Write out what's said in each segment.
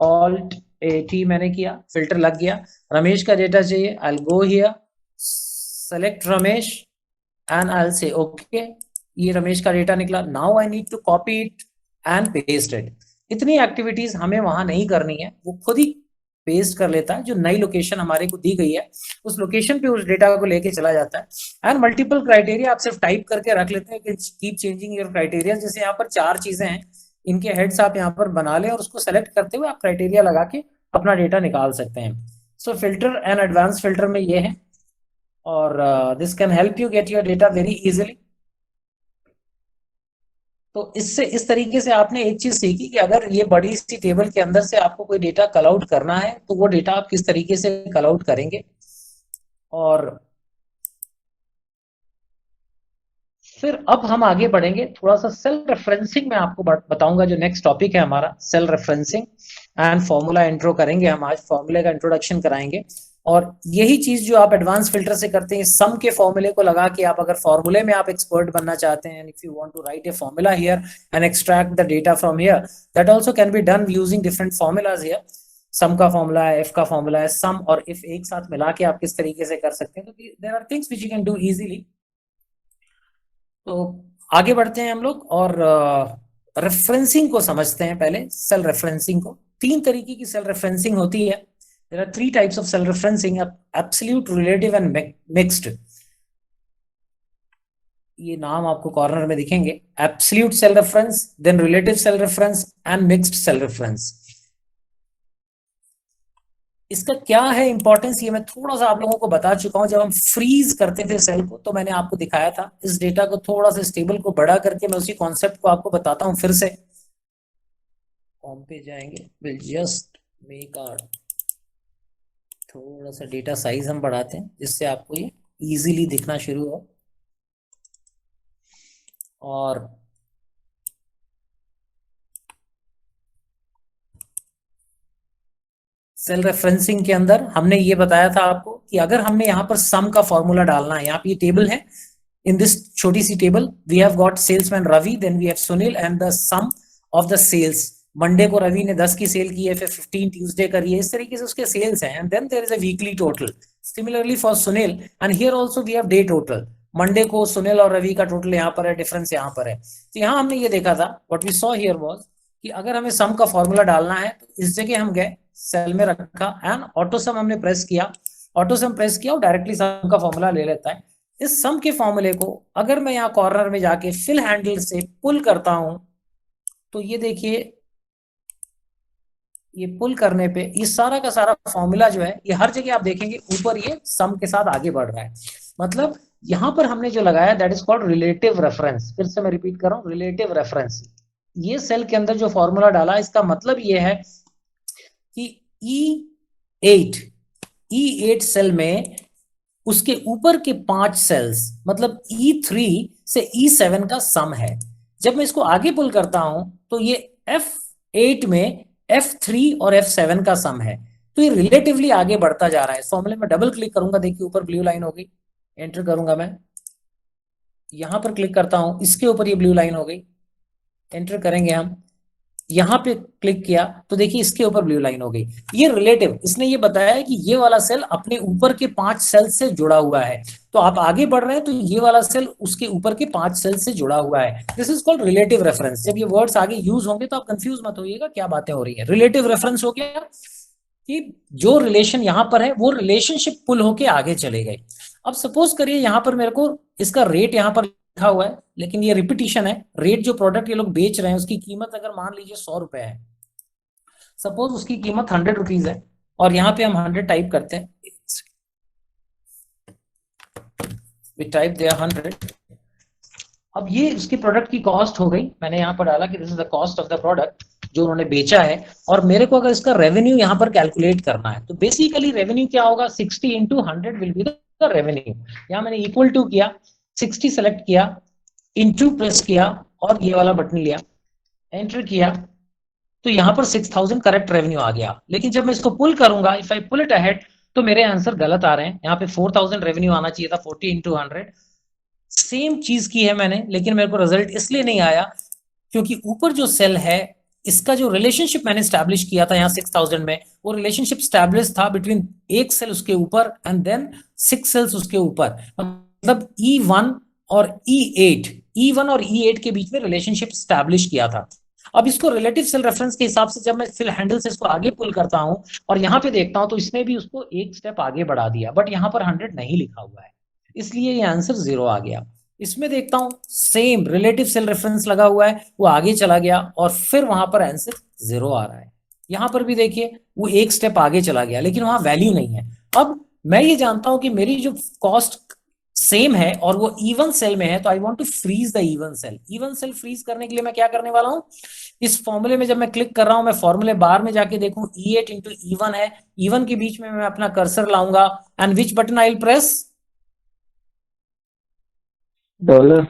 Alt A T मैंने किया, filter लग गया। रमेश का डेटा चाहिए, I go here, select Ramesh and I say okay, ये रमेश का डेटा निकला। Now I need to copy it and paste it. इतनी एक्टिविटीज हमें वहां नहीं करनी है, वो खुद ही पेस्ट कर लेता है। जो नई लोकेशन हमारे को दी गई है उस लोकेशन पे उस डेटा को लेके चला जाता है। एंड मल्टीपल क्राइटेरिया आप सिर्फ टाइप करके रख लेते हैं कि कीप चेंजिंग योर क्राइटेरिया। जैसे यहाँ पर 4 चीजें हैं, इनके हेड्स आप यहाँ पर बना लें और उसको सेलेक्ट करते हुए आप क्राइटेरिया लगा के अपना डेटा निकाल सकते हैं। सो फिल्टर एंड एडवांस फिल्टर में ये है, और this can help you get your data very easily. तो इससे इस तरीके से आपने एक चीज सीखी कि अगर ये बड़ी सी टेबल के अंदर से आपको कोई डेटा कल आउट करना है तो वो डेटा आप किस तरीके से कल आउट करेंगे। और फिर अब हम आगे बढ़ेंगे, थोड़ा सा सेल रेफरेंसिंग में आपको बताऊंगा। जो नेक्स्ट टॉपिक है हमारा cell referencing and formula intro करेंगे हम आज, फॉर्मूले का इंट्रोडक्शन कराएंगे। और यही चीज जो आप एडवांस फिल्टर से करते हैं, सम के फॉर्मूले को लगा के आप अगर फॉर्मूले में आप एक्सपर्ट बनना चाहते हैं, if you want to write a formula here and extract the data from here, that also can be done using different formulas here. Sum का फॉर्मूला है, एफ का फॉर्मूला है, सम और इफ एक साथ मिला के आप किस तरीके से कर सकते हैं। तो there are things which you can do easily. तो आगे बढ़ते हैं हम लोग और रेफरेंसिंग को समझते हैं। पहले सेल रेफरेंसिंग को, 3 तरीके की सेल रेफरेंसिंग होती है। There are 3 types of cell referencing, absolute, relative and mixed. ये नाम आपको कॉर्नर में दिखेंगे, absolute cell reference, then relative cell reference and mixed cell reference. इसका क्या है इंपॉर्टेंस, ये मैं थोड़ा सा आप लोगों को बता चुका हूं। जब हम फ्रीज करते थे सेल को तो मैंने आपको दिखाया था। इस डेटा को थोड़ा सा स्टेबल को बड़ा करके मैं उसी कॉन्सेप्ट को आपको बताता हूं फिर से। फॉर्म पे जाएंगे, विल जस्ट मेक आर, थोड़ा सा डेटा साइज हम बढ़ाते हैं जिससे आपको ये इजीली दिखना शुरू हो। और सेल रेफरेंसिंग के अंदर हमने ये बताया था आपको कि अगर हमने यहाँ पर सम का फॉर्मूला डालना है, यहाँ पे ये टेबल है, इन दिस छोटी सी table we have got salesman Ravi, then we have Sunil and the sum of the sales. Monday को रवि ने 10 की सेल की है, फिर 15 ट्यूसडे करी है, इस तरीके से उसके सेल्स हैं। And then there is a weekly total, similarly for Sunil, and here also we have day total. Monday को सुनील और रवि का टोटल यहाँ पर है, डिफरेंस यहाँ पर है। तो यहाँ हमने ये देखा था, what we saw here was कि अगर हमें सम का फॉर्मूला डालना है तो इस जगह हम गए, सेल में रखा एंड ऑटो सम हमने प्रेस किया, ऑटो सम प्रेस किया और डायरेक्टली सम का फॉर्मूला ले लेता है। इस सम के फॉर्मूले को अगर मैं यहाँ कॉर्नर में जाके फिल हैंडल से पुल करता हूं तो ये देखिए, ये पुल करने पे ये सारा का सारा फॉर्मूला जो है ये हर जगह आप देखेंगे ऊपर ये सम के साथ आगे बढ़ रहा है। मतलब यहां पर हमने जो लगाया that is called relative reference. फिर से मैं रिपीट कर रहा हूं, रिलेटिव रेफरेंस। ये सेल के अंदर जो फॉर्मूला डाला इसका मतलब ये है कि E8 सेल में उसके ऊपर के 5 सेल्स मतलब E3 से E7 का सम है। जब मैं इसको आगे पुल करता हूं तो ये F8 में F3 और F7 का सम है। तो ये रिलेटिवली आगे बढ़ता जा रहा है। फॉर्मूले में डबल क्लिक करूंगा, देखिए ऊपर ब्लू लाइन हो गई, एंटर करूंगा मैं, यहां पर क्लिक करता हूं, इसके ऊपर ये ब्लू लाइन हो गई, एंटर करेंगे हम, यहां पे क्लिक किया तो देखिए इसके ऊपर ब्लू लाइन हो गई। ये रिलेटिव, इसने ये बताया है कि ये वाला सेल अपने ऊपर के 5 सेल से जुड़ा हुआ है। तो आप आगे बढ़ रहे हैं तो ये वाला सेल उसके ऊपर के 5 सेल से जुड़ा हुआ है। This is called relative reference. जब ये वर्ड्स आगे यूज होंगे तो आप कंफ्यूज मत होइएगा क्या बातें हो रही है। रिलेटिव रेफरेंस हो गया कि जो रिलेशन यहां पर है वो रिलेशनशिप पुल होके आगे चले गए। अब सपोज करिए यहां पर मेरे को इसका रेट यहां पर लिखा हुआ है, लेकिन ये रिपीटिशन है। रेट जो प्रोडक्ट ये लोग बेच रहे हैं उसकी कीमत अगर मान लीजिए 100 रुपए है, सपोज उसकी कीमत 100 रुपीज है, और यहाँ पे हम 100 टाइप करते हैं, वी टाइप देयर 100। अब ये उसकी प्रोडक्ट की कॉस्ट हो गई, मैंने यहाँ पर डाला कि this is the cost of the product जो उन्होंने बेचा है। और मेरे को अगर इसका रेवेन्यू यहाँ पर कैलकुलेट करना है तो बेसिकली रेवेन्यू क्या होगा, 60 into 100 will be the revenue. यहाँ मैंने इक्वल टू किया, 60 सेलेक्ट किया, इंटू प्रेस किया और ये वाला बटन लिया, एंटर किया, तो यहाँ पर 6000 करेक्ट रेवेन्यू आ गया। लेकिन जब मैं इसको पुल करूंगा, if I pull it ahead, तो मेरे आंसर गलत आ रहे हैं। यहाँ पे 4000 रेवेन्यू आना चाहिए था, 40 इंटू 100। सेम चीज की है मैंने, लेकिन मेरे को रिजल्ट इसलिए नहीं आया क्योंकि ऊपर जो सेल है इसका जो रिलेशनशिप मैंने स्टैब्लिश किया था यहाँ 6000 में, वो रिलेशनशिप स्टैब्लिश था बिटवीन एक सेल उसके ऊपर एंड देन 6 सेल्स उसके ऊपर, मतलब E1 और E8, E1 और E8 के बीच में रिलेशनशिप स्टैब्लिश किया था। अब इसको रिलेटिव सेल रेफरेंस के हिसाब से जब मैं फिल हैंडल से इसको आगे पुल करता हूं और यहाँ पे देखता हूं तो इसने भी उसको एक स्टेप आगे बढ़ा दिया, बट यहाँ पर 100 नहीं लिखा हुआ है, इसलिए ये आंसर 0 आ गया। इसमें देखता हूं सेम रिलेटिव सेल रेफरेंस लगा हुआ है, वो आगे चला गया और फिर वहां पर आंसर 0 आ रहा है। यहां पर भी देखिए वो एक स्टेप आगे चला गया लेकिन वहां वैल्यू नहीं है। अब मैं ये जानता हूं कि मेरी जो कॉस्ट सेम है और वो इवन सेल में है, तो I want to freeze the even cell. Even cell freeze करने के लिए मैं क्या करने वाला हूं, इस फॉर्मूले में जब मैं क्लिक कर रहा हूं, मैं फॉर्मूले बार में जाके देखूं E8 इंटू E1 है, E1 के बीच में मैं अपना कर्सर लाऊंगा and which button I will press, dollar.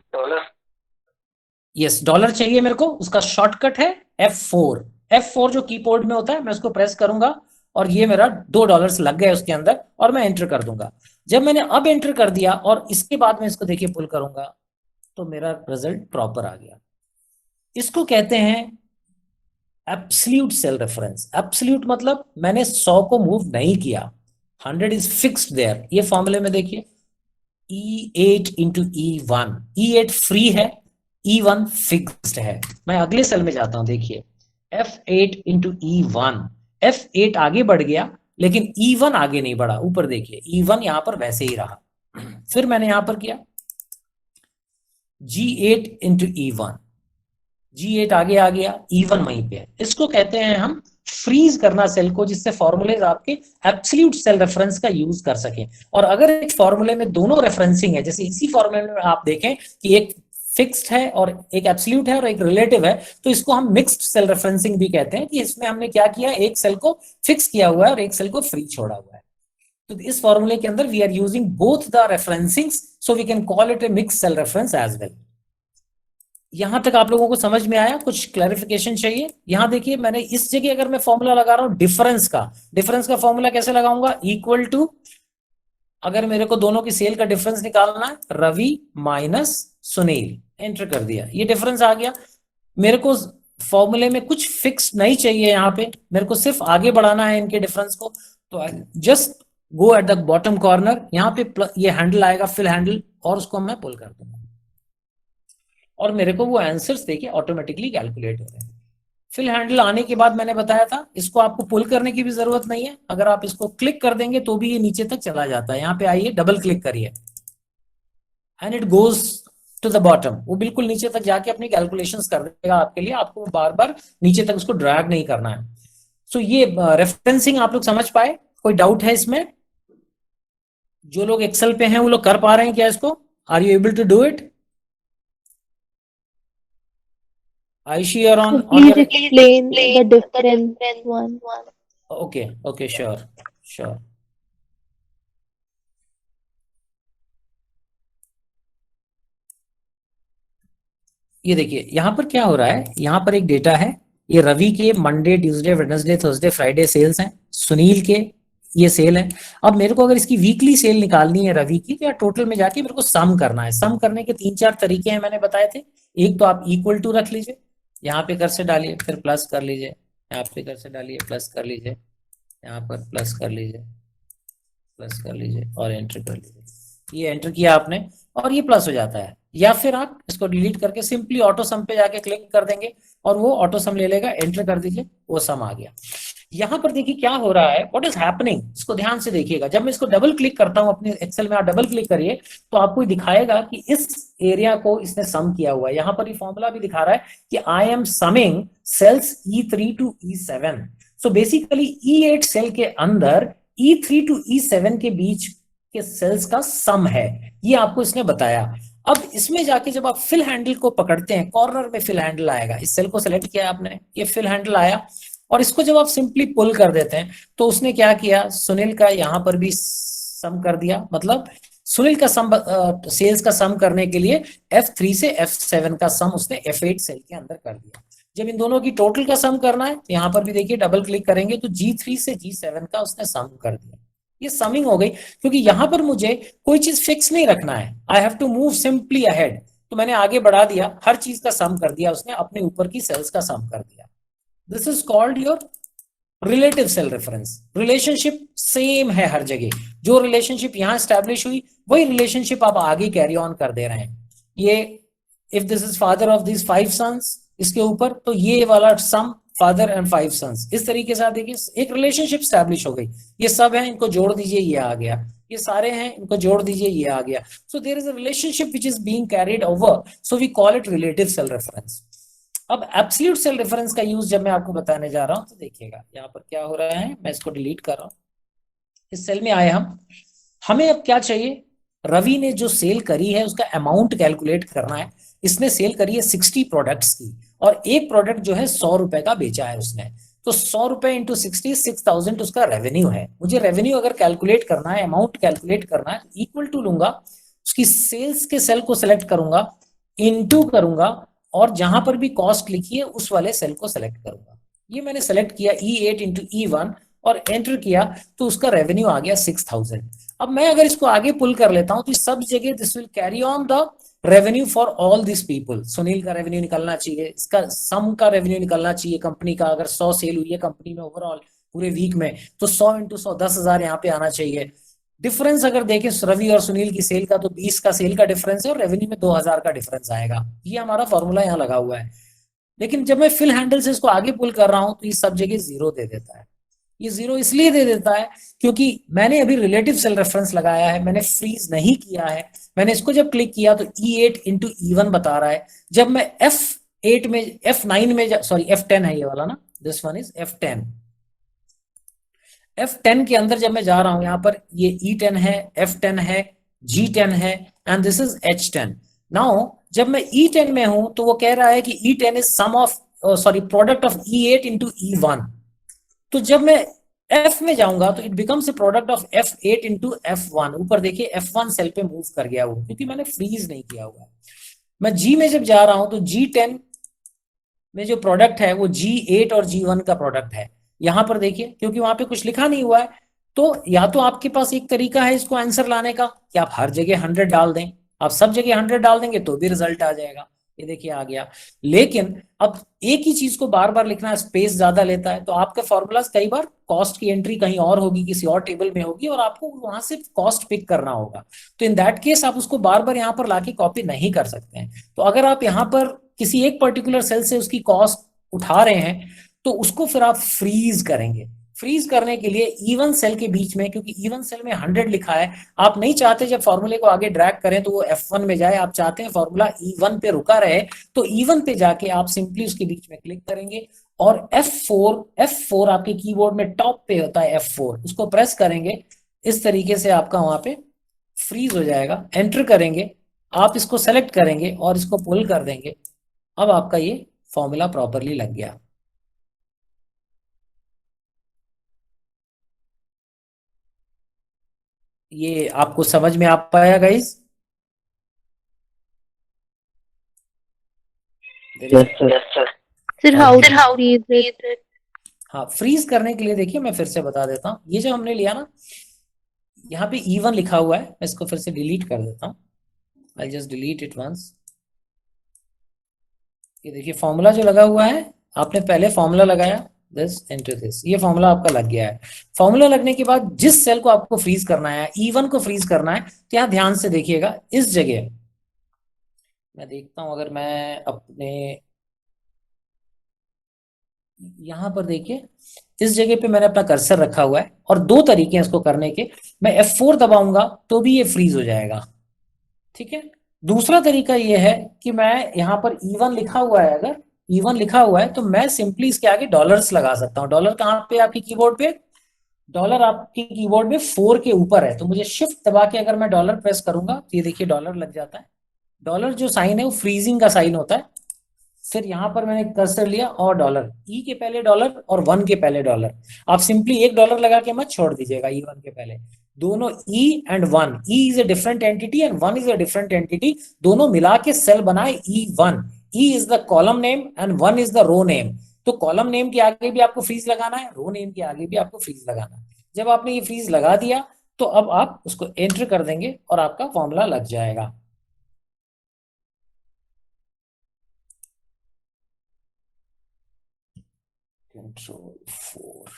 Yes dollar चाहिए मेरे को, उसका शॉर्टकट है F4। F4 जो कीबोर्ड में होता है मैं उसको प्रेस करूंगा और ये मेरा $2 लग गए उसके अंदर और मैं एंटर कर दूंगा। जब मैंने अब एंटर कर दिया और इसके बाद में इसको देखिए पुल करूंगा तो मेरा रिजल्ट प्रॉपर आ गया। इसको कहते हैं एब्सोल्यूट सेल रेफरेंस। एब्सोल्यूट मतलब मैंने 100 को मूव नहीं किया, 100 इज फिक्स्ड देयर। ये फॉर्मूले में देखिए E8 into E1, E8 free है, E1 फिक्स्ड है। मैं अगले सेल में जाता हूं, देखिए F8 इंटू E1, F8 आगे बढ़ गया लेकिन E1 आगे नहीं बढ़ा, ऊपर देखिए E1 यहां पर वैसे ही रहा। फिर मैंने यहां पर किया G8 इंटू E1, G8 आगे आ गया, E1 वहीं पे है। इसको कहते हैं हम फ्रीज करना सेल को, जिससे फॉर्मूलेज आपके एब्सोल्यूट सेल रेफरेंस का यूज कर सकें। और अगर एक फॉर्मूले में दोनों रेफरेंसिंग है, जैसे इसी फॉर्मूले में आप देखें कि एक फिक्स्ड है और एक एब्सोल्यूट है और एक रिलेटिव है, तो इसको हम मिक्स्ड सेल रेफरेंसिंग भी कहते हैं कि इसमें हमने क्या किया, एक सेल को फिक्स किया हुआ है और एक सेल को फ्री छोड़ा हुआ है। तो इस फॉर्मूले के अंदर we are using both the referencing, so we can call it a mix cell reference as well. यहां तक आप लोगों को समझ में आया? कुछ क्लैरिफिकेशन चाहिए? यहां देखिए मैंने इस जगह अगर मैं फॉर्मूला लगा रहा हूं डिफरेंस का फॉर्मूला कैसे लगाऊंगा, इक्वल टू, अगर मेरे को दोनों की सेल का डिफरेंस निकालना है, रवि माइनस सुनील, एंटर कर दिया, ये डिफरेंस आ गया। मेरे को फॉर्मूले में कुछ फिक्स नहीं चाहिए, यहाँ पे मेरे को सिर्फ आगे बढ़ाना है इनके डिफरेंस को, तो just go at the bottom corner, यहाँ पे ये हैंडल आएगा, फिल हैंडल, और उसको मैं पुल कर दूंगा और मेरे को वो आंसर्स देखिए ऑटोमेटिकली कैलकुलेट हो रहे हैं। फिल हैंडल आने के बाद मैंने बताया था इसको आपको पुल करने की भी जरूरत नहीं है, अगर आप इसको क्लिक कर देंगे तो भी ये नीचे तक चला जाता है। यहाँ पे आइए, डबल क्लिक करिए and it goes to the bottom, वो बिल्कुल नीचे तक जाके अपनी कैलकुलेशंस कर देगा आपके लिए, आपको बार बार नीचे तक उसको ड्रैग नहीं करना है। सो ये रेफरेंसिंग आप लोग समझ पाए? कोई डाउट है इसमें? जो लोग एक्सेल पे हैं वो लोग कर पा रहे हैं क्या इसको? Are you able to do it? Aishi, you're on Please your... explain the different one. Okay, sure. ये देखिए यहाँ पर क्या हो रहा है, यहाँ पर एक डेटा है, ये रवि के Monday, Tuesday, Wednesday, Thursday, Friday sales हैं, सुनील के ये सेल है। अब मेरे को अगर इसकी वीकली सेल निकालनी है रवि की, तो टोटल में जाके मेरे को सम करना है। सम करने के 3-4 तरीके हैं, मैंने बताए थे। एक तो आप इक्वल टू रख लीजिए, यहाँ पे कर्सर डालिए, फिर प्लस कर लीजिए, यहाँ पे कर्सर डालिए, प्लस कर लीजिए, यहाँ पर प्लस कर लीजिए और एंटर कर लीजिए। ये एंटर किया आपने और ये प्लस हो जाता है। या फिर आप इसको डिलीट करके सिंपली ऑटो सम पे जाके क्लिक कर देंगे और वो ऑटो सम ले लेगा, एंटर कर दीजिए, वो सम आ गया। यहाँ पर देखिए क्या हो रहा है, व्हाट इज हैपनिंग, इसको ध्यान से देखिएगा। जब मैं इसको डबल क्लिक करता हूं अपने एक्सेल में, आप डबल क्लिक करिए तो आपको दिखाएगा कि इस एरिया को इसने सम किया हुआ है। यहाँ पर ये फॉर्मूला भी दिखा रहा है कि I am summing sales E3 to E7। So basically E8 cell के अंदर E3 टू E7 के बीच के सेल्स का सम है, ये आपको इसने बताया। अब इसमें जाके जब आप फिल हैंडल को पकड़ते हैं, कॉर्नर में फिल हैंडल आएगा, इस सेल को सेलेक्ट किया आपने, ये फिल हैंडल आया और इसको जब आप सिंपली पुल कर देते हैं तो उसने क्या किया, सुनील का यहां पर भी सम कर दिया। मतलब सुनील का सम, सेल्स का सम करने के लिए F3 से F7 का सम उसने F8 सेल के अंदर कर दिया। जब इन दोनों की टोटल का सम करना है, यहाँ पर भी देखिए डबल क्लिक करेंगे तो G3 से G7 का उसने सम कर दिया। ये समिंग हो गई, क्योंकि यहां पर मुझे कोई चीज फिक्स नहीं रखना है, I have to move simply ahead. तो मैंने आगे बढ़ा दिया, हर चीज का सम कर दिया उसने, अपने ऊपर की सेल्स का सम कर दिया। This is called your relative cell reference. Relationship same है हर जगह, जो रिलेशनशिप यहां स्टैब्लिश हुई वही रिलेशनशिप आप आगे कैरी ऑन कर दे रहे हैं। ये if this is father of this 5 sons, इसके ऊपर तो ये वाला सम फादर एंड 5 सन्स, इस तरीके से आप देखिए एक रिलेशनशिप स्टैब्लिश हो गई। ये सब है, इनको जोड़ दीजिए, ये आ गया। ये सारे हैं, इनको जोड़ दीजिए, ये आ गया। So there is a relationship which is being carried over, so we call it relative cell reference. अब एब्सोल्यूट सेल रेफरेंस का यूज जब मैं आपको बताने जा रहा हूं तो देखिएगा यहाँ पर क्या हो रहा है। मैं इसको डिलीट कर रहा हूं। इस सेल में आए हम, हमें अब क्या चाहिए? रवि ने जो सेल करी है उसका अमाउंट कैलकुलेट करना है। इसने सेल करी है 60 प्रोडक्ट्स की, और एक प्रोडक्ट जो है 100 रुपए का बेचा है उसने। तो 100 रुपए इंटू 60, 6000 उसका रेवेन्यू है। मुझे रेवेन्यू अगर कैलकुलेट करना है, अमाउंट कैलकुलेट करना है, इक्वल टू लूंगा, उसकी सेल्स के सेल को सिलेक्ट करूंगा, इनटू करूंगा, और जहां पर भी कॉस्ट लिखी है उस वाले सेल को सिलेक्ट करूंगा। ये मैंने सेलेक्ट किया E8 इंटू E1 और एंटर किया, तो उसका रेवेन्यू आ गया 6000। अब मैं अगर इसको आगे पुल कर लेता हूं तो सब जगह this will carry on the revenue for all this people. Sunil का रेवेन्यू निकलना चाहिए, इसका सम का रेवेन्यू निकलना चाहिए कंपनी का। अगर 100 सेल हुई है कंपनी में ओवरऑल पूरे वीक में, तो 100 इंटू 100 10,000 यहाँ पे आना चाहिए। डिफरेंस अगर देखें रवि और सुनील की सेल का, तो 20 का सेल का डिफरेंस है और रेवेन्यू में 2000 का डिफरेंस आएगा। ये हमारा फॉर्मूला यहाँ लगा हुआ है। लेकिन जब मैं फिल हैंडल से इसको आगे पुल कर रहा हूं तो ये सब जगह जीरो दे देता है। ये जीरो इसलिए दे देता है क्योंकि मैंने अभी रिलेटिव सेल रेफरेंस लगाया है, मैंने फ्रीज नहीं किया है। मैंने इसको जब क्लिक किया तो E8 इंटू E1 बता रहा है। जब मैं F8 में, F9 में, सॉरी F10 है ये वाला ना, this one is F10। F10 के अंदर जब मैं जा रहा हूं, यहां पर ये E10 है, F10 है, G10 है, and this is H10। Now जब मैं E10 में हूं तो वो कह रहा है कि E10 is sum of, sorry product of E8 into E1। तो जब मैं F में जाऊंगा तो it becomes a product of F8 into F1। ऊपर देखिए F1 सेल पे मूव कर गया वो, क्योंकि मैंने फ्रीज नहीं किया हुआ है। मैं G में जब जा रहा हूं तो G10 में जो प्रोडक्ट है वो G8 और G1 का प्रोडक्ट है। यहां पर देखिए क्योंकि वहां पे कुछ लिखा नहीं हुआ है, तो या तो आपके पास एक तरीका है इसको आंसर लाने का कि आप हर जगह 100 डाल दें। आप सब जगह 100 डाल देंगे तो भी रिजल्ट आ जाएगा। ये देखिए आ गया। लेकिन अब एक ही चीज को बार बार लिखना स्पेस ज्यादा लेता है, तो आपके फॉर्मूलाज कई बार कॉस्ट की एंट्री कहीं और होगी, किसी और टेबल में होगी, और आपको वहां से कॉस्ट पिक करना होगा। तो इन दैट केस आप उसको बार बार यहाँ पर लाके कॉपी नहीं कर सकते हैं। तो अगर आप यहाँ पर किसी एक पर्टिकुलर सेल से उसकी कॉस्ट उठा रहे हैं तो उसको फिर आप फ्रीज करेंगे। फ्रीज करने के लिए E1 सेल के बीच में, क्योंकि E1 सेल में 100 लिखा है, आप नहीं चाहते जब फॉर्मूले को आगे ड्रैग करें तो वो F1 में जाए, आप चाहते हैं फॉर्मूला E1 पे रुका रहे, तो E1 पे जाके आप सिंपली उसके बीच में क्लिक करेंगे और F4 आपके कीबोर्ड में टॉप पे होता है F4, उसको प्रेस करेंगे। इस तरीके से आपका वहां पे फ्रीज हो जाएगा। एंटर करेंगे, आप इसको सेलेक्ट करेंगे और इसको पुल कर देंगे। अब आपका ये फॉर्मूला प्रॉपरली लग गया। ये आपको समझ में आ पाया guys? Yes, sir. Sir, how और to freeze it? हाँ, फ्रीज करने के लिए देखिए मैं फिर से बता देता हूँ। ये जो हमने लिया ना, यहाँ पे E1 लिखा हुआ है, मैं इसको फिर से डिलीट कर देता हूँ। I just delete it once. ये देखिए फॉर्मूला जो लगा हुआ है, आपने पहले फॉर्मूला लगाया दिस इनटू दिस, ये फॉर्मूला आपका लग गया है। फॉर्मूला लगने के बाद जिस सेल को आपको फ्रीज करना है, E1 को फ्रीज करना है, तो यहाँ ध्यान से देखिएगा इस जगह। मैं देखता हूं, अगर मैं अपने यहां पर देखिए इस जगह पे मैंने अपना कर्सर रखा हुआ है, और दो तरीके हैं इसको करने के। मैं F4 दबाऊंगा तो भी ये फ्रीज हो जाएगा, ठीक है। दूसरा तरीका ये है कि मैं यहाँ पर E1 लिखा हुआ है, अगर E1 लिखा हुआ है तो मैं सिंपली इसके आगे डॉलर्स लगा सकता हूँ। डॉलर कहाँ पे आपकी कीबोर्ड पे? डॉलर आपके कीबोर्ड में 4 के ऊपर है, तो मुझे शिफ्ट दबा के अगर मैं डॉलर प्रेस करूंगा तो ये देखिए डॉलर लग जाता है। डॉलर जो साइन है वो फ्रीजिंग का साइन होता है। फिर यहां पर मैंने कर्सर लिया और डॉलर, ई के पहले डॉलर और 1 के पहले डॉलर। आप सिंपली एक डॉलर लगा के मत छोड़ दीजिएगा E1 के पहले। दोनों E and 1, E is a different entity and 1 is a different entity, दोनों मिला के सेल बनाए E1। E is the column name and 1 is the row name. तो कॉलम नेम के आगे भी आपको फ्रीज लगाना है, रो नेम के आगे भी आपको फ्रीज लगाना है। जब आपने ये फ्रीज लगा दिया तो अब आप उसको एंटर कर देंगे और आपका फॉर्मूला लग जाएगा। Ctrl 4।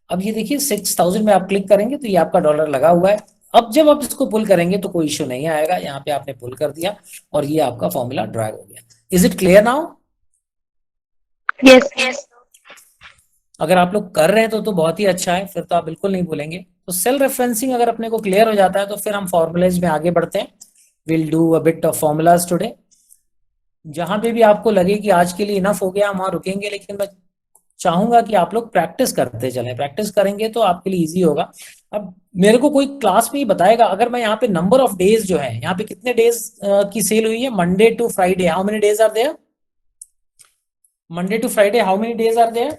अब ये देखिए 6000 में आप क्लिक करेंगे तो ये आपका डॉलर लगा हुआ है। अब जब आप इसको पुल करेंगे तो कोई इश्यू नहीं आएगा, यहाँ पे आपने पुल कर दिया और ये आपका फॉर्मूला ड्रैग हो गया। Is it clear now? Yes. अगर आप लोग कर रहे हैं तो बहुत ही अच्छा है, फिर तो आप बिल्कुल नहीं भूलेंगे। तो सेल रेफरेंसिंग अगर अपने को क्लियर हो जाता है तो फिर हम फॉर्मूलेज में आगे बढ़ते हैं। Will do a bit of formulas today. जहां पे भी आपको लगे कि आज के लिए इनफ हो गया हम वहां रुकेंगे, लेकिन मैं चाहूंगा कि आप लोग प्रैक्टिस करते चलें। प्रैक्टिस करेंगे तो आपके लिए इजी होगा। अब मेरे को कोई क्लास में ही बताएगा, अगर मैं यहाँ पे नंबर ऑफ डेज जो है, यहाँ पे कितने डेज की सेल हुई है, Monday to Friday, how many days are there? Monday to Friday how many days are there?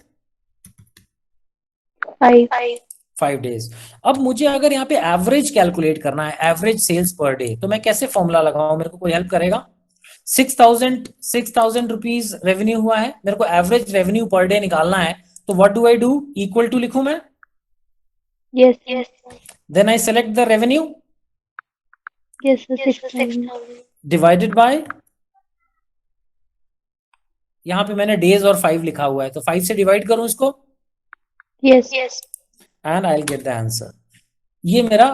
5. 5 days. अब मुझे अगर यहाँ पे एवरेज कैलकुलेट करना है, एवरेज सेल्स पर डे, तो मैं कैसे फॉर्मूला लगाऊं? मेरे को कोई हेल्प करेगा? 6000 रुपीज रेवेन्यू हुआ है, मेरे को एवरेज रेवेन्यू पर डे निकालना है, तो what do I do? Equal to लिखूं मैं? Yes. Then I select the revenue Yes, sir. 6000. Divided by, यहाँ पे मैंने डेज और 5 लिखा हुआ है, तो 5 से डिवाइड करूं इसको Yes. And I will get the answer. ये मेरा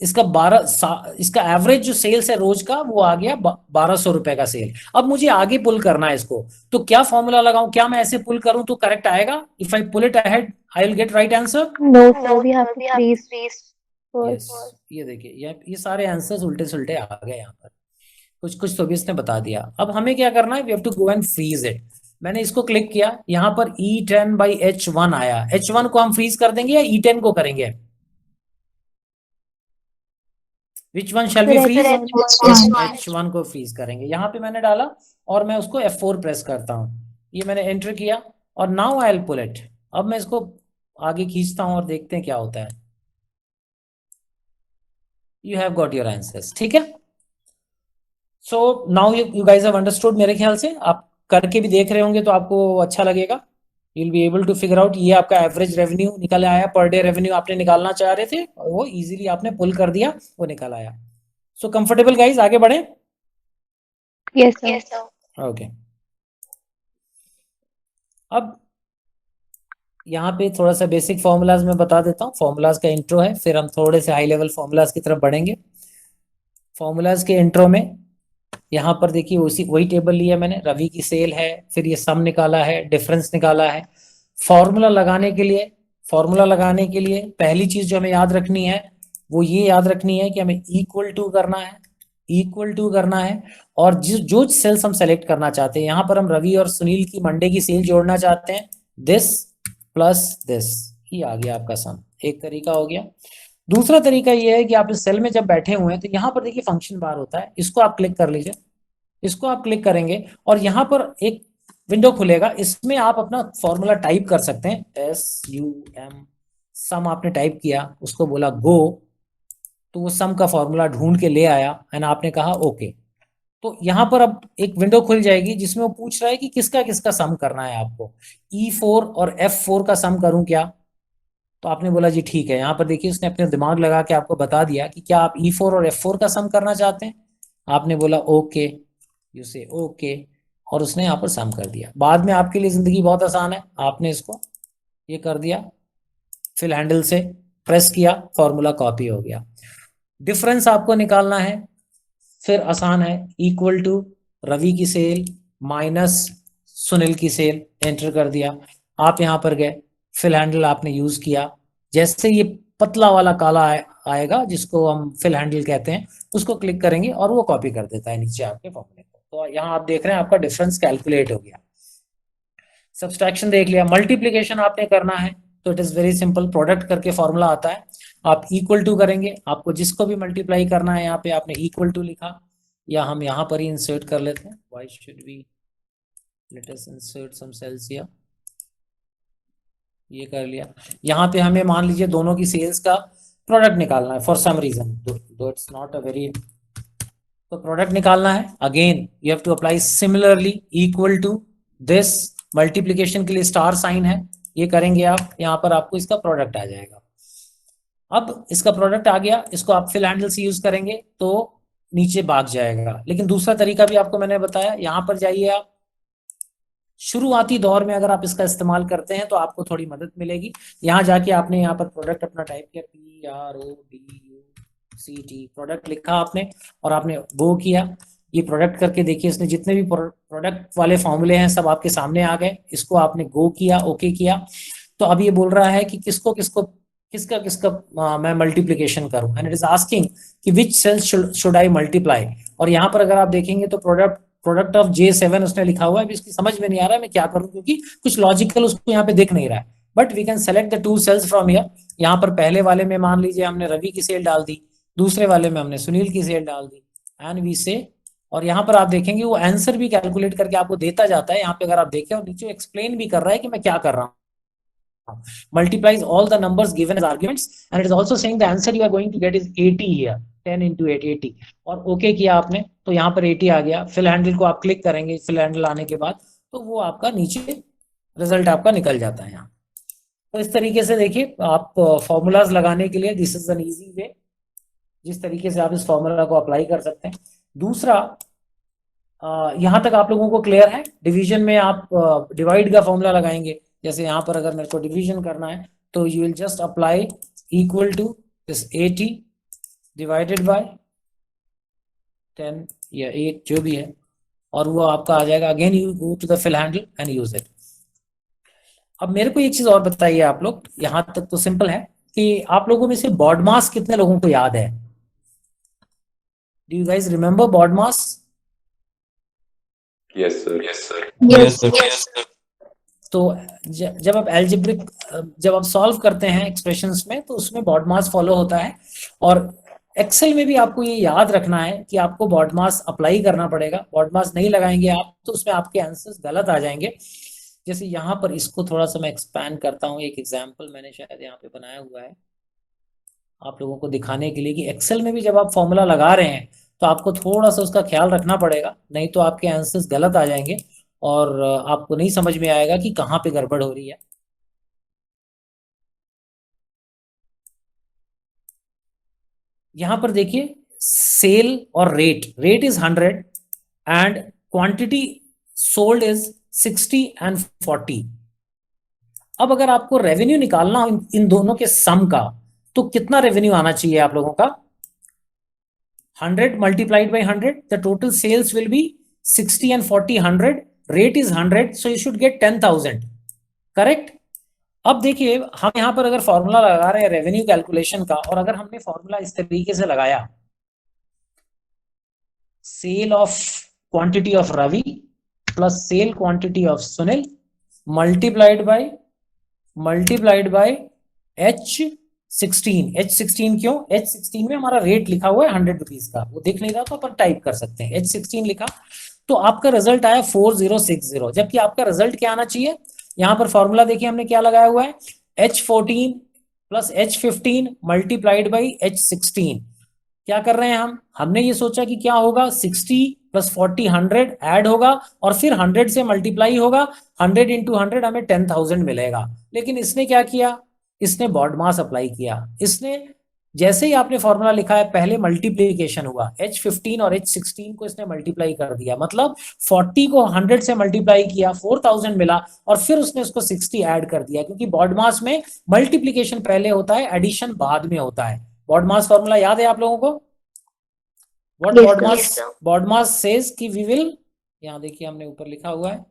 इसका एवरेज जो सेल्स है रोज का वो आ गया 1200 रुपए का सेल। अब मुझे आगे पुल करना है इसको, तो क्या फॉर्मूला लगाऊं? क्या मैं ऐसे पुल करूं तो करेक्ट आएगा? If I pull it ahead I will get right answer. No, sir. We have to freeze yes, first. ये देखिए ये सारे आंसर्स उल्टे सुल्टे आ गए यहाँ पर। कुछ कुछ तो भी इसने बता दिया। अब हमें क्या करना है? We have to go and freeze it. मैंने इसको क्लिक किया, यहाँ पर E10/H1 आया। H1 को हम फ्रीज कर देंगे या E10 को करेंगे? Which one shall be freeze? H1 को फ्रीज करेंगे। यहाँ पे मैंने डाला और मैं उसको F4 प्रेस करता हूँ, ये मैंने एंटर किया और now I will pull it. अब मैं इसको आगे खींचता हूँ और देखते हैं क्या होता है। You have got your answers, ठीक है। So now you guys have understood. मेरे ख्याल से आप करके भी देख रहे होंगे तो आपको अच्छा लगेगा। You will be able to figure out. ये आपका एवरेज रेवेन्यू निकल आया, पर डे रेवेन्यू आपने निकालना चाह रहे थे और वो इजीली आपने पुल कर दिया, वो निकल आया। सो कंफर्टेबल गाइज, आगे बढ़े? Yes, sir. ओके। अब यहाँ पे थोड़ा सा बेसिक फॉर्मूलाज में बता देता हूँ। फॉर्मूलाज का इंट्रो है, फिर हम थोड़े से हाई लेवल फॉर्मूलाज की तरफ बढ़ेंगे। फॉर्मूलाज के इंट्रो में यहाँ पर देखिए वही टेबल लिया मैंने, रवि की सेल है, फिर ये सम निकाला है, डिफरेंस निकाला है। फॉर्मूला लगाने के लिए पहली चीज जो हमें याद रखनी है वो ये याद रखनी है कि हमें इक्वल टू करना है। और जो सेल्स हम सेलेक्ट करना चाहते हैं, यहाँ पर हम रवि और सुनील की मंडे की सेल जोड़ना चाहते हैं, दिस प्लस दिस, ये आ गया आपका सम। एक तरीका हो गया। दूसरा तरीका ये है कि आप इस सेल में जब बैठे हुए हैं तो यहाँ पर देखिए फंक्शन बार होता है, इसको आप क्लिक कर लीजिए। इसको आप क्लिक करेंगे और यहाँ पर एक विंडो खुलेगा, इसमें आप अपना फॉर्मूला टाइप कर सकते हैं। SUM, सम आपने टाइप किया, उसको बोला गो, तो वो सम का फॉर्मूला ढूंढ के ले आया एंड आपने कहा ओके। तो यहाँ पर अब एक विंडो खुल जाएगी जिसमें वो पूछ रहा है कि किसका किसका सम करना है आपको। E4 और F4 का सम करूं क्या? तो आपने बोला जी ठीक है। यहाँ पर देखिए उसने अपने दिमाग लगा के आपको बता दिया कि क्या आप E4 और F4 का सम करना चाहते हैं। आपने बोला ओके, यू से ओके, और उसने यहाँ पर सम कर दिया। बाद में आपके लिए जिंदगी बहुत आसान है, आपने इसको ये कर दिया, फिल हैंडल से प्रेस किया, फॉर्मूला कॉपी हो गया। डिफरेंस आपको निकालना है, फिर आसान है, इक्वल टू रवि की सेल माइनस सुनील की सेल, एंटर कर दिया। आप यहाँ पर गए, फिल हैंडल आपने यूज किया, जैसे ये पतला वाला काला आएगा जिसको हम फिल हैंडल कहते हैं, उसको क्लिक करेंगे और वो कॉपी कर देता है नीचे आपके फॉर्मूले को। तो यहाँ आप देख रहे हैं आपका डिफरेंस कैलकुलेट हो गया। सब्सट्रैक्शन देख लिया। मल्टीप्लीकेशन आपने करना है तो it is very simple, product करके फॉर्मूला आता है। आप इक्वल टू करेंगे, आपको जिसको भी मल्टीप्लाई करना है यहाँ पे आपने इक्वल टू लिखा, या हम यहाँ पर ही इंसर्ट कर लेते हैं। Why should we, let us insert some cells here. ये कर लिया। यहाँ पे हमें मान लीजिए दोनों की सेल्स का प्रोडक्ट निकालना है for some reason, though it's not a very, तो प्रोडक्ट निकालना है। Again you have to apply similarly equal to this, multiplication के लिए स्टार साइन है, ये करेंगे आप, यहाँ पर आपको इसका प्रोडक्ट आ जाएगा। अब इसका प्रोडक्ट आ गया, इसको आप फिल हैंडल से यूज करेंगे तो नीचे भाग जाएगा। लेकिन दूसरा तरीका भी आपको मैंने बताया, यहाँ पर जाइए आप, शुरुआती दौर में अगर आप इसका इस्तेमाल करते हैं तो आपको थोड़ी मदद मिलेगी। यहाँ जाके आपने यहाँ पर प्रोडक्ट अपना टाइप किया, PRODUCT, प्रोडक्ट लिखा आपने और आपने गो किया। ये प्रोडक्ट करके देखिए, इसने जितने भी प्रोडक्ट वाले फॉर्मूले हैं सब आपके सामने आ गए। इसको आपने गो किया, ओके किया, तो अब ये बोल रहा है कि किसको किसको किसका किसका मैं मल्टीप्लीकेशन करूं, एंड इट इज आस्किंग कि विच सेल्स शुड आई मल्टीप्लाई। और यहाँ पर अगर आप देखेंगे तो प्रोडक्ट ऑफ J7 उसने लिखा हुआ है। अभी इसकी समझ में नहीं आ रहा है मैं क्या करूं, क्योंकि कुछ लॉजिकल उसको यहाँ पे दिख नहीं रहा है। But we can select the 2 cells from here. यहाँ पर पहले वाले में मान लीजिए हमने रवि की सेल डाल दी, दूसरे वाले में हमने सुनील की सेल डाल दी, एंड वी से, और यहाँ पर आप देखेंगे वो आंसर भी कैलकुलेट करके आपको देता जाता है। यहाँ पे अगर आप देखें और नीचे एक्सप्लेन भी कर रहा है कि मैं क्या कर रहा हूँ। Multiplies all the numbers given as arguments, and it is also saying the answer you are going to get is 80 here, 10 into 8, 80। और ओके किया आपने तो यहाँ पर 80 आ गया। फिल हैंडल को आप क्लिक करेंगे, फिल हैंडल आने के बाद तो वो आपका नीचे रिजल्ट आपका निकल जाता है यहाँ। तो इस तरीके से देखिए आप फॉर्मूलाज लगाने के लिए this is an easy way, जिस तरीके से आप इस फॉर्मूला को अप्लाई कर सकते हैं। दूसरा, यहाँ तक आप लोगों को क्लियर है? डिवीजन में आप डिवाइड का फॉर्मूला लगाएंगे। जैसे यहाँ पर अगर मेरे को डिवीजन करना है तो you will just apply equal to this 80 divided by 10 या 8 जो भी है, और वो आपका आ जाएगा। Again you go to the fill handle and use it. अब मेरे को एक चीज और बताइए आप लोग, यहां तक तो सिंपल है कि आप लोगों में से बॉड मास कितने लोगों को याद है? Do you guys remember BODMAS? Yes sir, yes sir, Yes. Yes sir. तो जब आप एल्जेब्रिक जब आप सॉल्व करते हैं एक्सप्रेशंस में तो उसमें बॉड मास फॉलो होता है। और एक्सेल में भी आपको ये याद रखना है कि आपको बॉड मास अप्लाई करना पड़ेगा। बॉड मास नहीं लगाएंगे आप तो उसमें आपके आंसर्स गलत आ जाएंगे। जैसे यहाँ पर इसको थोड़ा सा मैं एक्सपैंड करता हूँ, एक एग्जाम्पल मैंने शायद यहाँ पे बनाया हुआ है आप लोगों को दिखाने के लिए कि एक्सेल में भी जब आप फॉर्मूला लगा रहे हैं तो आपको थोड़ा सा उसका ख्याल रखना पड़ेगा, नहीं तो आपके आंसर्स गलत आ जाएंगे और आपको नहीं समझ में आएगा कि कहाँ पे गड़बड़ हो रही है। यहां पर देखिए सेल और rate is 100 and quantity sold is 60 and 40। अब अगर आपको रेवेन्यू निकालना हो इन दोनों के सम का तो कितना रेवेन्यू आना चाहिए आप लोगों का? 100 multiplied by 100, the total sales will be 60 and 40, 100, rate is 100, so you should get 10,000, correct. अब देखिए हम यहां पर अगर फॉर्मूला लगा रहे हैं रेवेन्यू कैलकुलेशन का, और अगर हमने फॉर्मूला इस तरीके से लगाया, sale of quantity of Ravi plus sale quantity of Sunil multiplied by H16 क्यों? H16 में हमारा रेट लिखा हुआ है 100 रुपीज का, वो देख नहीं रहा तो अपन टाइप कर सकते हैं। H16 लिखा तो आपका रिजल्ट आया 4060, जबकि आपका रिजल्ट क्या आना चाहिए? यहां पर फॉर्मूला देखिए हमने क्या लगाया हुआ है, H14 plus H15 multiplied by H16। क्या कर रहे हैं हमने ये सोचा कि क्या होगा, 60 प्लस 40 100 ऐड होगा और फिर 100 से मल्टीप्लाई होगा, 100 इंटू 100 हमें 10,000 मिलेगा। लेकिन इसने क्या किया, इसने बॉड मास अप्लाई किया। इसने जैसे ही आपने फॉर्मूला लिखा है पहले मल्टीप्लीकेशन हुआ, H15 और H16 को इसने मल्टीप्लाई कर दिया, मतलब 40 को 100 से मल्टीप्लाई किया 4000 मिला और फिर उसने उसको 60 ऐड कर दिया, क्योंकि बॉड मास में मल्टीप्लीकेशन पहले होता है, एडिशन बाद में होता है। बॉड मास फॉर्मूला याद है आप लोगों को? व्हाट बॉड मास सेज कि वी विल, यहां देखिए हमने ऊपर लिखा हुआ है,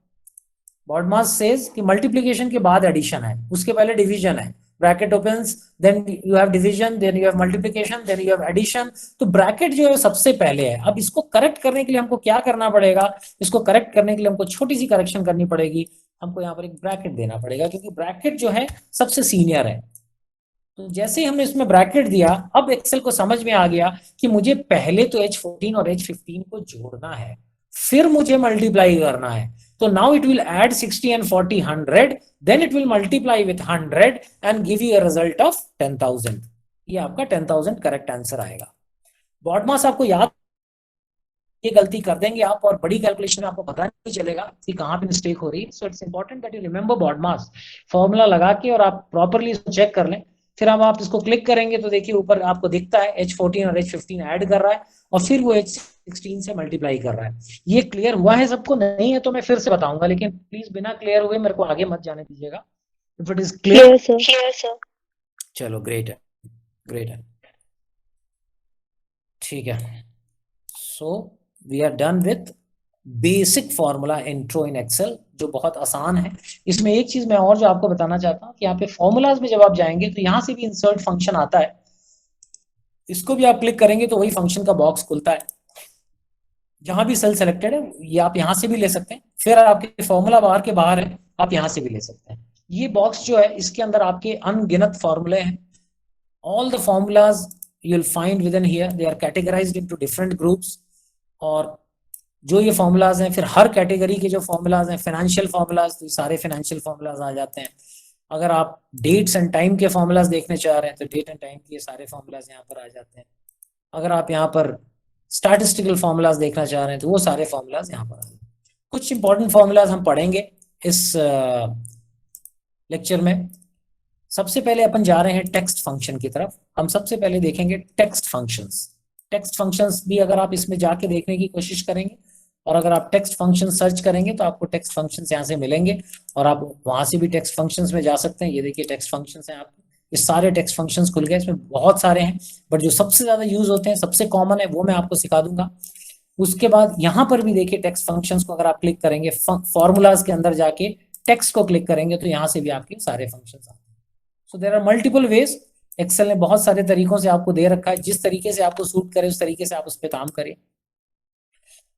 बॉड मास सेज कि मल्टीप्लीकेशन के बाद एडिशन है, उसके पहले डिवीजन है। Bracket opens, then you have division, then you have multiplication, then you have addition. तो ब्रैकेट जो है सबसे पहले है। अब इसको करेक्ट करने के लिए हमको क्या करना पड़ेगा, इसको करेक्ट करने के लिए हमको छोटी सी करेक्शन करनी पड़ेगी, हमको यहाँ पर एक ब्रैकेट देना पड़ेगा, क्योंकि ब्रैकेट जो है सबसे सीनियर है। तो जैसे ही हमने इसमें ब्रैकेट दिया, अब एक्सेल को समझ में आ गया कि मुझे पहले तो H14 और H15 को जोड़ना है, फिर मुझे मल्टीप्लाई करना है। तो now it will add 60 and 40 100, then it will multiply with 100 and give you a result of 10,000। ये आपका 10,000 करेक्ट आंसर आएगा। बॉड मास आपको याद, ये गलती कर देंगे आप और बड़ी कैलकुलेशन में आपको पता नहीं चलेगा कि कहाँ पे मिस्टेक हो रही है। So it's important that you remember BODMAS. Formula लगा के और आप प्रॉपरली इसको चेक कर लें फिर अब आप इसको क्लिक करेंगे तो देखिए ऊपर आपको दिखता है H14 और H15 ऐड कर रहा है और फिर वो H16 से मल्टीप्लाई कर रहा है। ये क्लियर हुआ है सबको? नहीं है तो मैं फिर से बताऊंगा, लेकिन प्लीज बिना क्लियर हुए मेरे को आगे मत जाने दीजिएगा। If it is clear, Clear, sir. चलो ग्रेट है, ग्रेट है, ठीक है। So we are done with basic formula intro in Excel, जो बहुत आसान है। इसमें एक चीज मैं और जो आपको बताना चाहता हूँ कि यहाँ पे फॉर्मूलाज में जब आप जाएंगे तो यहाँ से भी इंसर्ट फंक्शन आता है, इसको भी आप क्लिक करेंगे तो वही फंक्शन का बॉक्स खुलता है। जहां भी सेल सेलेक्टेड है ये आप यहां से भी ले सकते हैं, फिर आपके फॉर्मूला बार के बाहर है आप यहां से भी ले सकते हैं। ये बॉक्स जो है इसके अंदर आपके अनगिनत फॉर्मूले हैं। all the formulas you'll find within here, they are categorized into different groups। और जो ये फॉर्मूलाज हैं, फिर हर कैटेगरी के जो फॉर्मूलाज हैं, फाइनेंशियल फॉर्मूलाज, तो ये सारे फाइनेंशियल फॉर्मूलाज आ जाते हैं। अगर आप डेट्स एंड टाइम के फॉर्मूलाज देखने चाह रहे हैं तो डेट एंड टाइम के ये सारे फॉर्मूलाज यहाँ पर आ जाते हैं। अगर आप यहाँ पर स्टैटिस्टिकल फॉर्मूलाज देखना चाह रहे हैं तो वो सारे फॉर्मूलाज यहाँ पर आ जाते हैं। कुछ इंपॉर्टेंट फॉर्मूलाज हम पढ़ेंगे इस लेक्चर में। सबसे पहले अपन जा रहे हैं टेक्स्ट फंक्शन की तरफ। हम सबसे पहले देखेंगे टेक्स्ट फंक्शंस। टेक्स्ट फंक्शंस भी अगर आप इसमें जाके देखने की कोशिश करेंगे और अगर आप टेक्स्ट फंक्शन सर्च करेंगे तो आपको टेक्स्ट फंक्शंस यहाँ से मिलेंगे और आप वहां से भी टेक्स्ट फंक्शंस में जा सकते हैं। ये देखिए टेक्स्ट फंक्शंस हैं, आपको ये सारे टेक्स्ट फंक्शंस खुल गए। इसमें बहुत सारे हैं बट जो सबसे ज्यादा यूज होते हैं, सबसे कॉमन है, वो मैं आपको सिखा दूंगा। उसके बाद यहाँ पर भी देखिए टेक्स्ट फंक्शंस को अगर आप क्लिक करेंगे, फॉर्मूलाज के अंदर जाके टेक्स्ट को क्लिक करेंगे तो यहाँ से भी आपके सारे फंक्शंस आते हैं। So there are multiple ways. Excel ने बहुत सारे तरीकों से आपको दे रखा है, जिस तरीके से आपको सूट करे उस तरीके से आप उस पर काम करें।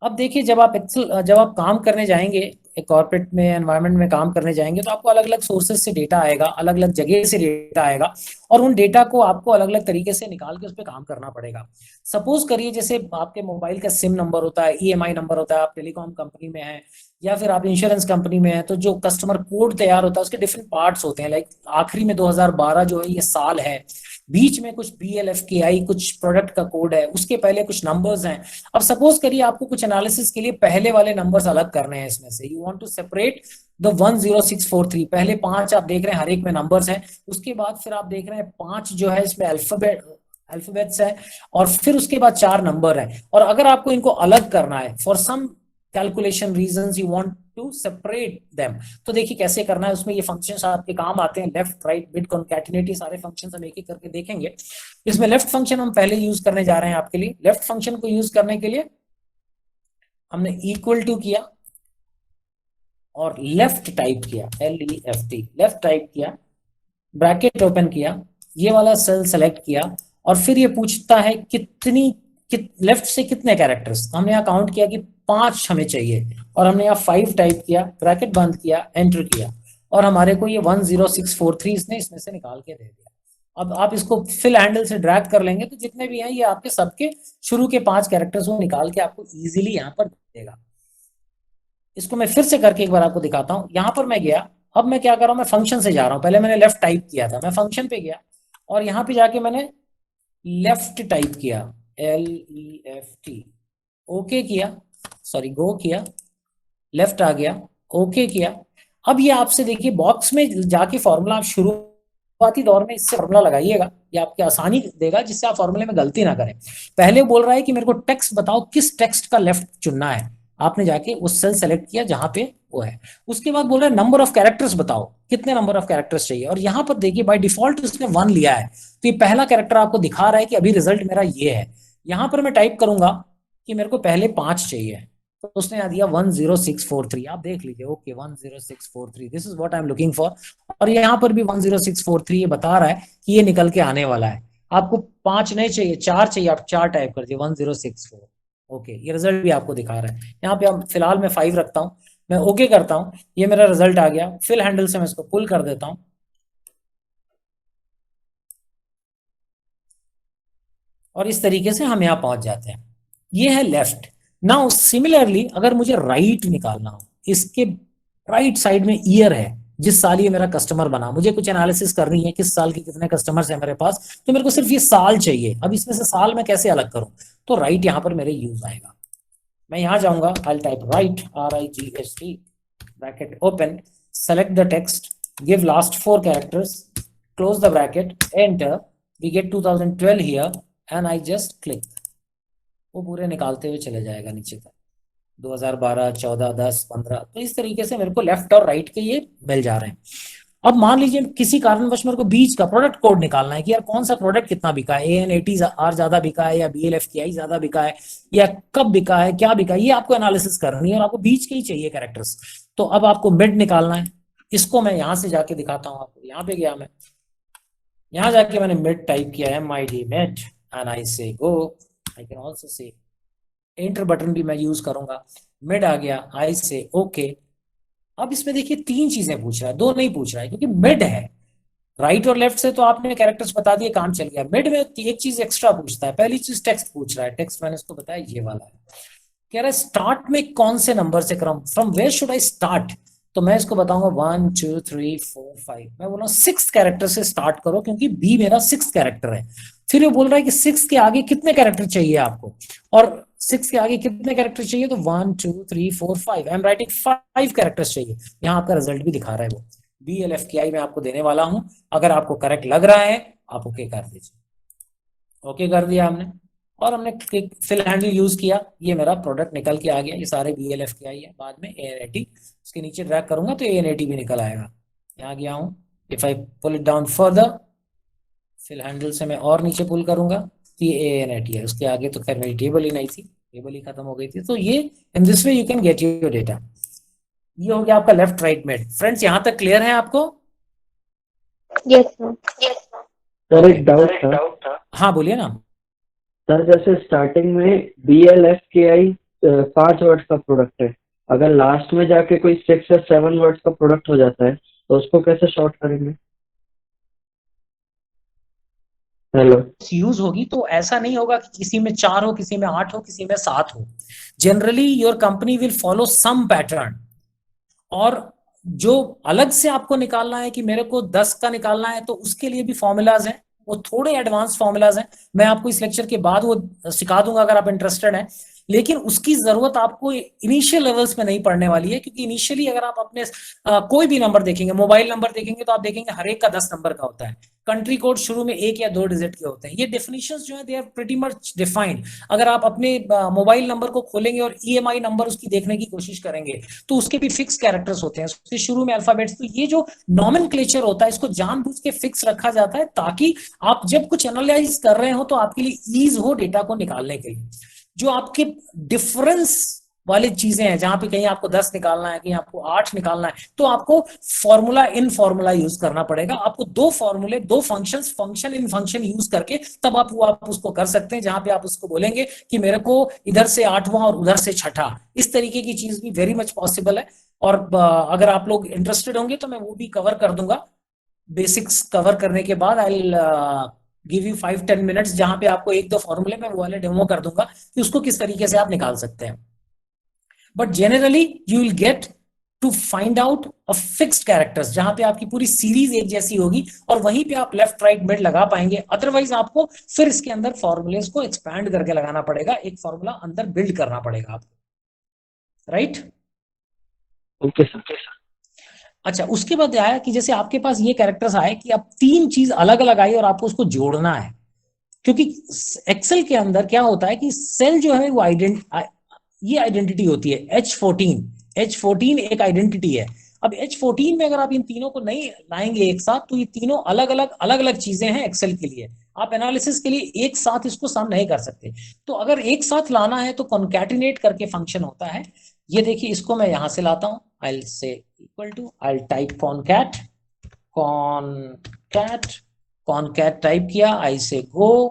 अब देखिए जब आप काम करने जाएंगे, एक कॉर्पोरेट में एनवायरनमेंट में काम करने जाएंगे तो आपको अलग अलग सोर्सेज से डेटा आएगा, अलग अलग जगह से डेटा आएगा और उन डेटा को आपको अलग अलग तरीके से निकाल के उस पर काम करना पड़ेगा। सपोज करिए जैसे आपके मोबाइल का सिम नंबर होता है, EMI नंबर होता है, आप टेलीकॉम कंपनी में हैं या फिर आप इंश्योरेंस कंपनी में हैं, तो जो कस्टमर कोड तैयार होता है उसके डिफरेंट पार्ट्स होते हैं। लाइक आखिरी में 2012 जो है ये साल है, बीच में कुछ BLFKI कुछ प्रोडक्ट का कोड है, उसके पहले कुछ नंबर्स हैं। अब सपोज करिए आपको कुछ एनालिसिस के लिए पहले वाले नंबर्स अलग करने हैं, इसमें से you want to separate the 10643। पहले 5 आप देख रहे हैं हर एक में नंबर्स हैं, उसके बाद फिर आप देख रहे हैं 5 जो है इसमें अल्फाबेट्स है और फिर उसके बाद 4 नंबर है। और अगर आपको इनको अलग करना है for some calculation reasons you want to separate them, तो देखिए कैसे करना है। उसमें ये फंक्शंस आपके काम आते हैं, लेफ्ट राइट बिट कॉन्कैटिनेट, सारे फंक्शंस हम एक एक करके देखेंगे। इसमें लेफ्ट फंक्शन हम पहले यूज करने जा रहे हैं आपके लिए। लेफ्ट फंक्शन को यूज करने के लिए हमने इक्वल टू किया और लेफ्ट टाइप किया, LEFT, लेफ्ट टाइप किया, ब्रैकेट ओपन किया, ये वाला सेल सेलेक्ट किया और फिर ये पूछता है लेफ्ट से कितने कैरेक्टर्स। हमने यहाँ काउंट किया कि 5 हमें चाहिए और हमने यहाँ 5 टाइप किया, ब्रैकेट बंद किया, एंटर किया और हमारे को ये 10643 इसने इसमें से निकाल के दे दिया। अब आप इसको फिल हैंडल से ड्रैग कर लेंगे तो जितने भी हैं ये आपके सबके शुरू के 5 कैरेक्टर्स वो निकाल के आपको इजीली यहाँ पर देगा। इसको मैं फिर से करके एक बार आपको दिखाता हूँ। यहाँ पर मैं गया, अब मैं क्या कर रहा हूँ, मैं फंक्शन से जा रहा हूँ। पहले मैंने लेफ्ट टाइप किया था, मैं फंक्शन पे गया और यहाँ पे जाके मैंने लेफ्ट टाइप किया, LEFT, ओके किया, सॉरी गो किया, लेफ्ट आ गया, ओके किया। अब ये आपसे देखिए बॉक्स में जाके फॉर्मूला आप शुरुआती दौर में इससे फॉर्मूला लगाइएगा, ये आपकी आसानी देगा जिससे आप फॉर्मूले में गलती ना करें। पहले बोल रहा है कि मेरे को टेक्स्ट बताओ, किस टेक्स्ट का लेफ्ट चुनना है। आपने जाके उस सेल सेलेक्ट किया जहां पे वो है। उसके बाद बोल रहा है नंबर ऑफ कैरेक्टर्स बताओ, कितने नंबर ऑफ कैरेक्टर्स चाहिए। और यहाँ पर देखिए बाय डिफॉल्ट उसने 1 लिया है, तो ये पहला कैरेक्टर आपको दिखा रहा है कि अभी रिजल्ट मेरा ये है। यहाँ पर मैं टाइप करूंगा कि मेरे को पहले 5 चाहिए, तो उसने यहाँ दिया 10643। आप देख लीजिए, okay 10643, this is what I am looking for. और यहाँ पर भी 10643 ये बता रहा है कि ये निकल के आने वाला है। आपको 5 नहीं चाहिए, 4 चाहिए, आप 4 टाइप कर दिए 1064। ओके, ये रिजल्ट भी आपको दिखा रहा है। यहाँ पे अब फिलहाल मैं 5 रखता हूँ, मैं ओके करता हूँ, ये मेरा रिजल्ट आ गया। फिल हैंडल से मैं इसको पुल कर देता हूँ और इस तरीके से हम यहाँ पहुंच जाते हैं। ये है लेफ्ट। नाउ सिमिलरली अगर मुझे राइट निकालना हो, इसके राइट साइड में ईयर है, जिस साल ये मेरा कस्टमर बना, मुझे कुछ एनालिसिस करनी है किस साल के कितने कस्टमर्स है मेरे पास, तो मेरे को सिर्फ ये साल चाहिए। अब इसमें से साल मैं कैसे अलग करूं, तो राइट यहाँ पर मेरे यूज आएगा। मैं यहाँ जाऊंगा, I type right, RIGHT, bracket open, select the text, give last 4 characters, close the bracket, enter, we get 2012 here and I just click, वो पूरे निकालते हुए चले जाएगा नीचे तक, 2012, 14, 10, 15, तो इस तरीके से मेरे को लेफ्ट और राइट के ये मिल जा रहे हैं। अब मान लीजिए किसी कारणवश मेरे को बीच का प्रोडक्ट कोड निकालना है कि यार कौन सा प्रोडक्ट कितना बिका है, AN80R ज्यादा बिका है या BLFKI ज्यादा बिका है या कब बिका है, क्या बिका है, ये आपको एनालिसिस करनी है और आपको बीच के ही चाहिए कैरेक्टर्स। तो अब आपको मिड निकालना है, इसको मैं यहां से जाके दिखाता हूं आपको। यहाँ पे गया मैं, यहां जाके मैंने मिड टाइप किया, MID mid, and I say go, I can also say enter button भी मैं यूज करूंगा, मिड आ गया, आई से ओके। अब इसमें देखिए तीन चीजें पूछ रहा है, दो नहीं पूछ रहा है क्योंकि मिड है। राइट और लेफ्ट से तो आपने कैरेक्टर्स बता दिए, काम चल गया। मिड में एक चीज एक्स्ट्रा पूछता है, पहली चीज टेक्स्ट पूछ रहा है, टेक्स्ट मैंने इसको बताया ये वाला है, कह रहा है स्टार्ट में कौन से नंबर से क्रम, from where should I start, तो मैं इसको बताऊंगा 1 2 3 4 5, मैं बोला 6 कैरेक्टर से स्टार्ट करो क्योंकि बी मेरा 6 कैरेक्टर है। फिर ये बोल रहा है कि 6 के आगे कितने कैरेक्टर चाहिए आपको, और 6 के आगे कितने कैरेक्टर चाहिए, तो 1 2 3 4 5, आई एम राइटिंग 5 कैरेक्टर्स चाहिए। यहाँ आपका रिजल्ट भी दिखा रहा है, वो BLFKI मैं आपको देने वाला हूं, अगर आपको करेक्ट लग रहा है आप ओके कर दीजिए। ओके कर दिया हमने, और हमने फिल हैंडल यूज किया, ये मेरा प्रोडक्ट निकल के आ गया, ये सारे BLFKI है। बाद में AN80, उसके नीचे ड्रैग करूंगा तो AN80 भी निकल आएगा। यहाँ गया हूं, if I pull it down further, fill handle से मैं और नीचे पुल करूंगा तो ये AN80 है, उसके आगे तो खैर मेरी टेबल ही नहीं थी, टेबल ही खत्म हो गई थी। तो ये in this way you can get your data. ये हो गया आपका लेफ्ट राइट मिड। फ्रेंड्स यहाँ तक क्लियर है आपको? Yes, sir. सर एक डाउट था। हाँ बोलिए ना। सर जैसे स्टार्टिंग में BLFKI 5 वर्ड्स का प्रोडक्ट है, अगर लास्ट में जाके कोई 6 या 7 वर्ड्स का प्रोडक्ट हो जाता है तो उसको कैसे शॉर्ट करेंगे? हेलो। यूज होगी तो ऐसा नहीं होगा कि किसी में 4 हो, किसी में 8 हो, किसी में 7 हो। Generally your company will follow some pattern, और जो अलग से आपको निकालना है कि मेरे को 10 का निकालना है तो उसके लिए भी फॉर्मूलाज हैं, वो थोड़े एडवांस फॉर्मूलाज हैं, मैं आपको इस लेक्चर के बाद वो सिखा दूंगा अगर आप इंटरेस्टेड हैं। लेकिन उसकी जरूरत आपको इनिशियल लेवल्स में नहीं पड़ने वाली है, क्योंकि इनिशियली अगर आप अपने कोई भी नंबर देखेंगे, मोबाइल नंबर देखेंगे तो आप देखेंगे हर एक का 10 नंबर का होता है, कंट्री कोड शुरू में 1 या 2 डिजिट के होते हैं। ये डेफिनेशंस जो है they are pretty much defined. अगर आप अपने मोबाइल नंबर को खोलेंगे और EMI नंबर उसकी देखने की कोशिश करेंगे तो उसके भी फिक्स कैरेक्टर्स होते हैं, उसके शुरू में अल्फाबेट्स। तो ये जो नॉमेनक्लेचर होता है इसको जानबूझ के फिक्स रखा जाता है ताकि आप जब कुछ एनालाइज कर रहे हो तो आपके लिए ईज हो डेटा को निकालने के लिए। जो आपके डिफरेंस वाली चीजें हैं, जहां पे कहीं आपको 10 निकालना है, कहीं आपको 8 निकालना है, तो आपको फॉर्मूला इन फॉर्मूला यूज करना पड़ेगा। आपको 2 फॉर्मूले, 2 functions, function in function use करके तब आप उसको कर सकते हैं, जहां पे आप उसको बोलेंगे कि मेरे को इधर से 8वां और उधर से 6ठा, इस तरीके की चीज भी वेरी मच पॉसिबल है। और अगर आप लोग इंटरेस्टेड होंगे तो मैं वो भी कवर कर दूंगा। बेसिक्स कवर करने के बाद आई गिव यू 5-10 मिनट्स, जहां पे आपको 1-2 फॉर्मूले मैं वो वाले डेमो कर दूंगा कि उसको किस तरीके से आप निकाल सकते हैं। But generally you will get to find out a fixed characters, जहां पे आपकी पूरी सीरीज एक जैसी होगी और वहीं पे आप लेफ्ट राइट मिड लगा पाएंगे। अदरवाइज आपको फिर इसके अंदर फॉर्मूलेस को एक्सपैंड करके लगाना पड़ेगा, एक फॉर्मूला अंदर बिल्ड करना पड़ेगा आपको, राइट? Okay sir. अच्छा, उसके बाद आया कि जैसे आपके पास ये कैरेक्टर्स आए कि आप 3 चीज अलग अलग आई और आपको उसको जोड़ना है, क्योंकि एक्सेल के अंदर क्या होता है कि सेल जो है वो ये आइडेंटिटी होती है H14 एक आइडेंटिटी है। अब H14 में अगर आप इन तीनों को नहीं लाएंगे एक साथ तो ये तीनों अलग अलग चीजें हैं एक्सेल के लिए। आप एनालिसिस के लिए एक साथ इसको सम नहीं कर सकते, तो अगर एक साथ लाना है तो कॉन्कैटिनेट करके फंक्शन होता है। ये देखिए, इसको मैं यहां से लाता हूं, I say equal to, I type concat type किया, आई से गो,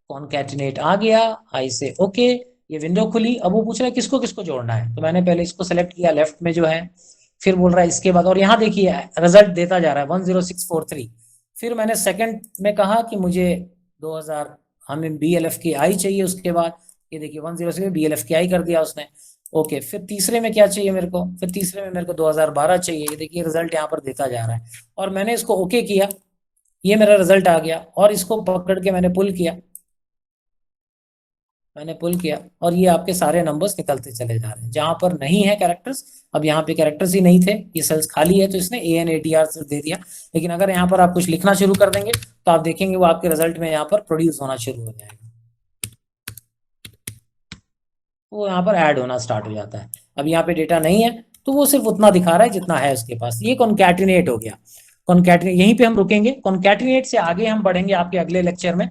कॉन्कैटिनेट आ गया, आई से ओके, ये विंडो खुली। अब वो पूछ रहा है किसको किसको जोड़ना है, तो मैंने पहले इसको सेलेक्ट किया लेफ्ट में जो है, फिर बोल रहा है इसके बाद, और यहाँ देखिए रिजल्ट देता जा रहा है 10643। फिर मैंने सेकंड में कहा कि मुझे 2000 हमें BLFKI चाहिए, उसके बाद ये देखिए 106 BLFKI कर दिया उसने, ओके। फिर तीसरे में क्या चाहिए मेरे को, फिर तीसरे में मेरे को 2012 चाहिए, ये देखिए रिजल्ट यहाँ पर देता जा रहा है, और मैंने इसको ओके किया, ये मेरा रिजल्ट आ गया, और इसको पकड़ के मैंने पुल किया, मैंने पुल किया और ये आपके सारे नंबर्स निकलते चले जा रहे हैं। जहां पर नहीं है कैरेक्टर्स, अब यहाँ पे कैरेक्टर्स ही नहीं थे, ये सेल्स खाली है तो इसने ANATR से दे दिया। लेकिन अगर यहाँ पर आप कुछ लिखना शुरू कर देंगे तो आप देखेंगे वो आपके रिजल्ट में यहाँ पर प्रोड्यूस होना शुरू हो जाएगा, वो यहाँ पर ऐड होना स्टार्ट हो जाता है। अब यहाँ पे डेटा नहीं है तो वो सिर्फ उतना दिखा रहा है जितना है उसके पास। ये कॉन्कैटिनेट हो गया। कॉन्कैटिनेट, यहीं पे हम रुकेंगे। कॉन्कैटिनेट से आगे हम बढ़ेंगे आपके अगले लेक्चर में।